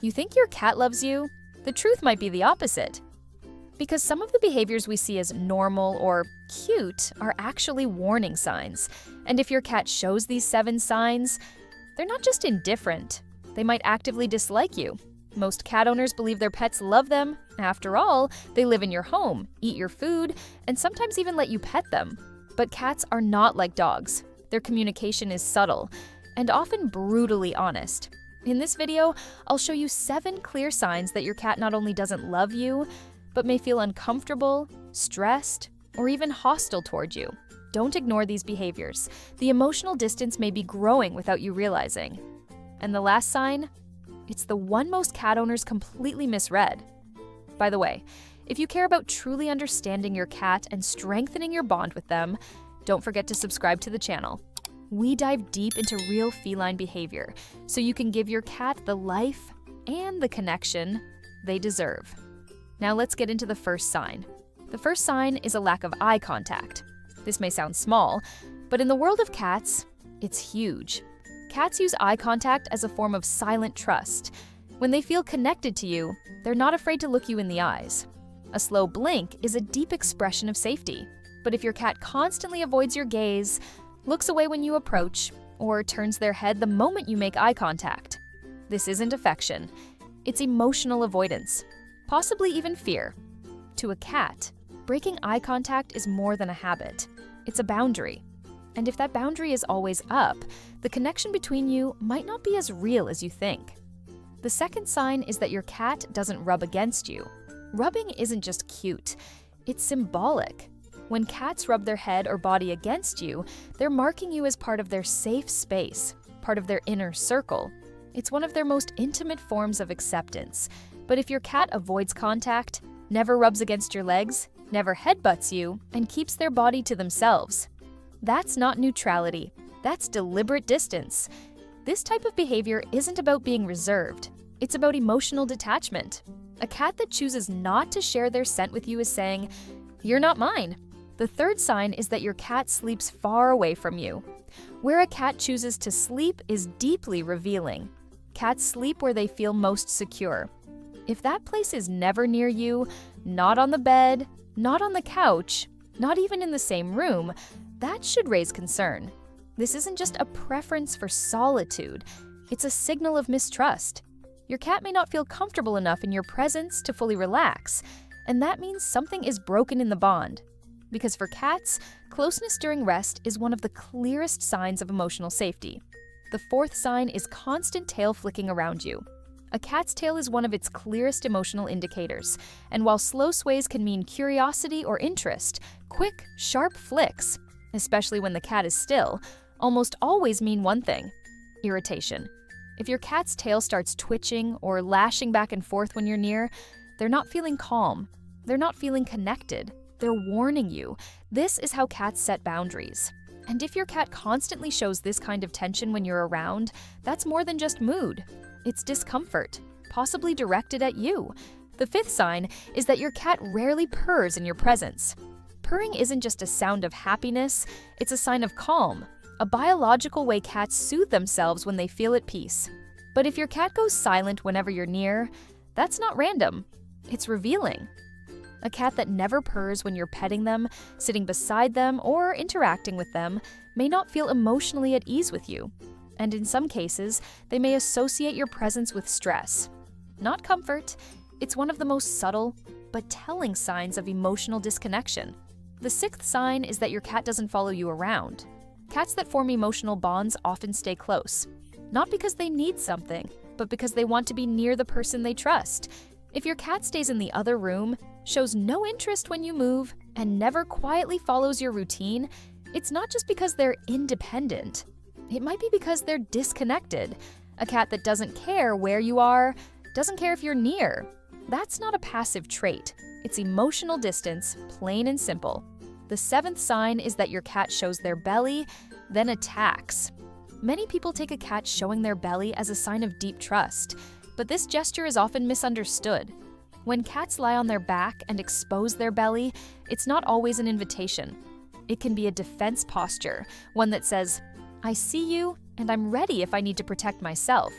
You think your cat loves you? The truth might be the opposite. Because some of the behaviors we see as normal or cute are actually warning signs. And if your cat shows these 7 signs, they're not just indifferent. They might actively dislike you. Most cat owners believe their pets love them. After all, they live in your home, eat your food, and sometimes even let you pet them. But cats are not like dogs. Their communication is subtle and often brutally honest. In this video, I'll show you 7 clear signs that your cat not only doesn't love you, but may feel uncomfortable, stressed, or even hostile toward you. Don't ignore these behaviors. The emotional distance may be growing without you realizing. And the last sign? It's the one most cat owners completely misread. By the way, if you care about truly understanding your cat and strengthening your bond with them, don't forget to subscribe to the channel. We dive deep into real feline behavior so you can give your cat the life and the connection they deserve. Now let's get into the first sign. The first sign is a lack of eye contact. This may sound small, but in the world of cats, it's huge. Cats use eye contact as a form of silent trust. When they feel connected to you, they're not afraid to look you in the eyes. A slow blink is a deep expression of safety. But if your cat constantly avoids your gaze, looks away when you approach, or turns their head the moment you make eye contact, this isn't affection. It's emotional avoidance, possibly even fear. To a cat, breaking eye contact is more than a habit. It's a boundary. And if that boundary is always up, the connection between you might not be as real as you think. The second sign is that your cat doesn't rub against you. Rubbing isn't just cute, it's symbolic. When cats rub their head or body against you, they're marking you as part of their safe space, part of their inner circle. It's one of their most intimate forms of acceptance. But if your cat avoids contact, never rubs against your legs, never headbutts you, and keeps their body to themselves, that's not neutrality. That's deliberate distance. This type of behavior isn't about being reserved. It's about emotional detachment. A cat that chooses not to share their scent with you is saying, "You're not mine." The third sign is that your cat sleeps far away from you. Where a cat chooses to sleep is deeply revealing. Cats sleep where they feel most secure. If that place is never near you, not on the bed, not on the couch, not even in the same room, that should raise concern. This isn't just a preference for solitude, it's a signal of mistrust. Your cat may not feel comfortable enough in your presence to fully relax, and that means something is broken in the bond. Because for cats, closeness during rest is one of the clearest signs of emotional safety. The fourth sign is constant tail flicking around you. A cat's tail is one of its clearest emotional indicators, and while slow sways can mean curiosity or interest, quick, sharp flicks, especially when the cat is still, almost always mean one thing: irritation. If your cat's tail starts twitching or lashing back and forth when you're near, they're not feeling calm. They're not feeling connected. They're warning you. This is how cats set boundaries. And if your cat constantly shows this kind of tension when you're around, that's more than just mood. It's discomfort, possibly directed at you. The fifth sign is that your cat rarely purrs in your presence. Purring isn't just a sound of happiness, it's a sign of calm, a biological way cats soothe themselves when they feel at peace. But if your cat goes silent whenever you're near, that's not random, it's revealing. A cat that never purrs when you're petting them, sitting beside them, or interacting with them may not feel emotionally at ease with you. And in some cases, they may associate your presence with stress. Not comfort, it's one of the most subtle but telling signs of emotional disconnection. The sixth sign is that your cat doesn't follow you around. Cats that form emotional bonds often stay close, not because they need something, but because they want to be near the person they trust. If your cat stays in the other room, shows no interest when you move, and never quietly follows your routine, it's not just because they're independent. It might be because they're disconnected. A cat that doesn't care where you are, doesn't care if you're near. That's not a passive trait. It's emotional distance, plain and simple. The seventh sign is that your cat shows their belly, then attacks. Many people take a cat showing their belly as a sign of deep trust, but this gesture is often misunderstood. When cats lie on their back and expose their belly, it's not always an invitation. It can be a defense posture, one that says, "I see you, and I'm ready if I need to protect myself."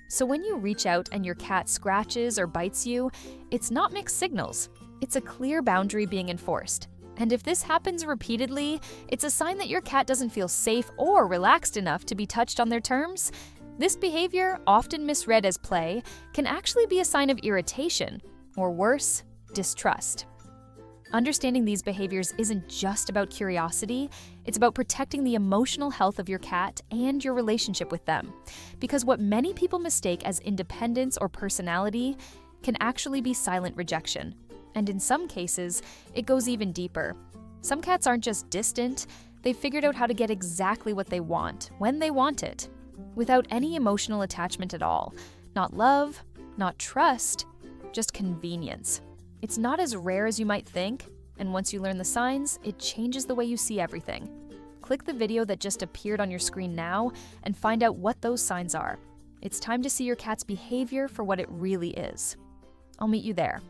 So when you reach out and your cat scratches or bites you, it's not mixed signals. It's a clear boundary being enforced. And if this happens repeatedly, it's a sign that your cat doesn't feel safe or relaxed enough to be touched on their terms. This behavior, often misread as play, can actually be a sign of irritation, or worse, distrust. Understanding these behaviors isn't just about curiosity, it's about protecting the emotional health of your cat and your relationship with them. Because what many people mistake as independence or personality can actually be silent rejection. And in some cases, it goes even deeper. Some cats aren't just distant, they've figured out how to get exactly what they want, when they want it, without any emotional attachment at all. Not love, not trust, just convenience. It's not as rare as you might think, and once you learn the signs, it changes the way you see everything. Click the video that just appeared on your screen now and find out what those signs are. It's time to see your cat's behavior for what it really is. I'll meet you there.